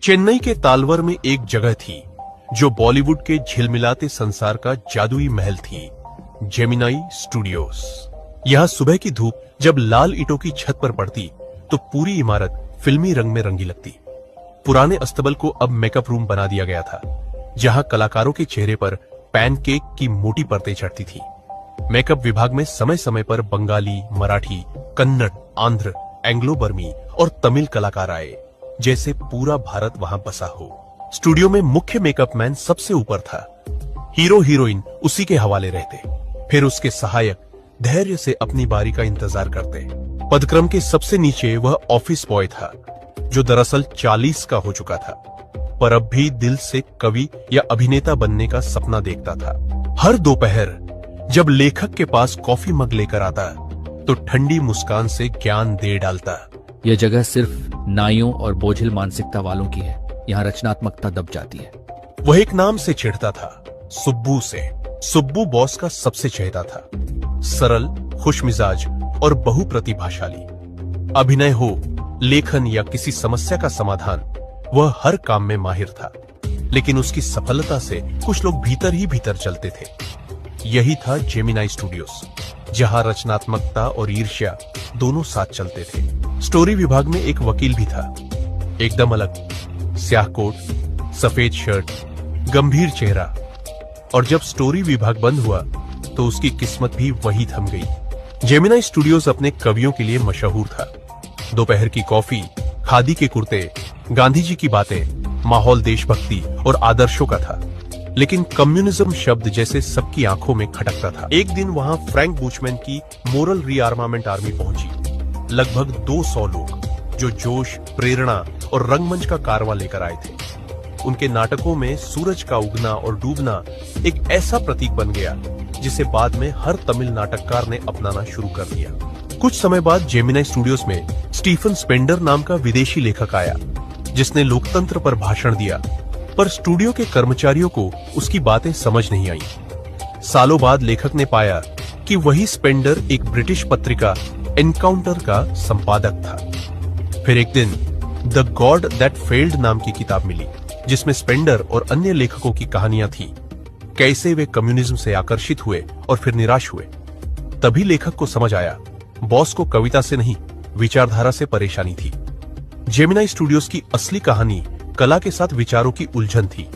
चेन्नई के तालवर में एक जगह थी जो बॉलीवुड के झिलमिलाते संसार का जादुई महल थी, जेमिनाई स्टूडियोज। यहाँ सुबह की धूप जब लाल ईंटों की छत पर पड़ती तो पूरी इमारत फिल्मी रंग में रंगी लगती। पुराने अस्तबल को अब मेकअप रूम बना दिया गया था, जहां कलाकारों के चेहरे पर पैनकेक की मोटी परतें चढ़ती थी। मेकअप विभाग में समय समय पर बंगाली, मराठी, कन्नड़, आंध्र, एंग्लो बर्मी और तमिल कलाकार आए, जैसे पूरा भारत वहां बसा हो। स्टूडियो में मुख्य मेकअप मैन सबसे ऊपर था। हीरो हीरोइन उसी के हवाले रहते, फिर उसके सहायक धैर्य से अपनी बारी का इंतजार करते। पदक्रम के सबसे नीचे वह ऑफिस बॉय था, जो दरअसल 40 का हो चुका था, पर अब भी दिल से कवि या अभिनेता बनने का सपना देखता था। हर दोपहर जब लेखक के पास कॉफी मग लेकर आता तो ठंडी मुस्कान से ज्ञान दे डालता। यह जगह सिर्फ नाइयों और बोझिल मानसिकता वालों की है। यहाँ रचनात्मकता दब जाती है। वह एक नाम से चिढ़ता था, सुब्बू से। सुब्बू बॉस का सबसे चहेता था, सरल, खुशमिजाज और बहुप्रतिभाशाली। अभिनय हो, लेखन या किसी समस्या का समाधान, वह हर काम में माहिर था। लेकिन उसकी सफलता से कुछ लोग भीतर ही भीतर चलते थे। यही था जेमिनाई स्टूडियोज, जहां रचनात्मकता और ईर्ष्या दोनों साथ चलते थे। स्टोरी विभाग में एक वकील भी था, एकदम अलग, स्याह कोट, सफेद शर्ट, गंभीर चेहरा। और जब स्टोरी विभाग बंद हुआ तो उसकी किस्मत भी वही थम गई। जेमिनाई स्टूडियोज अपने कवियों के लिए मशहूर था। दोपहर की कॉफी, खादी के कुर्ते, गांधी जी की बातें, माहौल देशभक्ति और आदर्शों का था। लेकिन कम्युनिज्म शब्द जैसे सबकी आंखों में खटकता था। एक दिन वहां फ्रैंक बुचमैन की मोरल रीआर्मामेंट आर्मी पहुंची। लगभग 200 लोग, जो जोश, प्रेरणा और रंगमंच का कारवां लेकर आए थे। उनके नाटकों में सूरज का उगना और डूबना एक ऐसा प्रतीक बन गया जिसे बाद में हर तमिल नाटककार ने अपनाना शुरू कर दिया। कुछ समय बाद जेमिनाई स्टूडियोज में स्टीफन स्पेंडर नाम का विदेशी लेखक आया, जिसने लोकतंत्र पर भाषण दिया, पर स्टूडियो के कर्मचारियों को उसकी बातें समझ नहीं आई। सालों बाद लेखक ने पाया कि वही स्पेंडर एक ब्रिटिश पत्रिका एनकाउंटर का संपादक था। फिर एक दिन द गॉड दैट फेल्ड नाम की किताब मिली, जिसमें स्पेंडर और अन्य लेखकों की कहानियां थी, कैसे वे कम्युनिज्म से आकर्षित हुए और फिर निराश हुए। तभी लेखक को समझ आया, बॉस को कविता से नहीं, विचारधारा से परेशानी थी। जेमिनाई स्टूडियोज की असली कहानी कला के साथ विचारों की उलझन थी।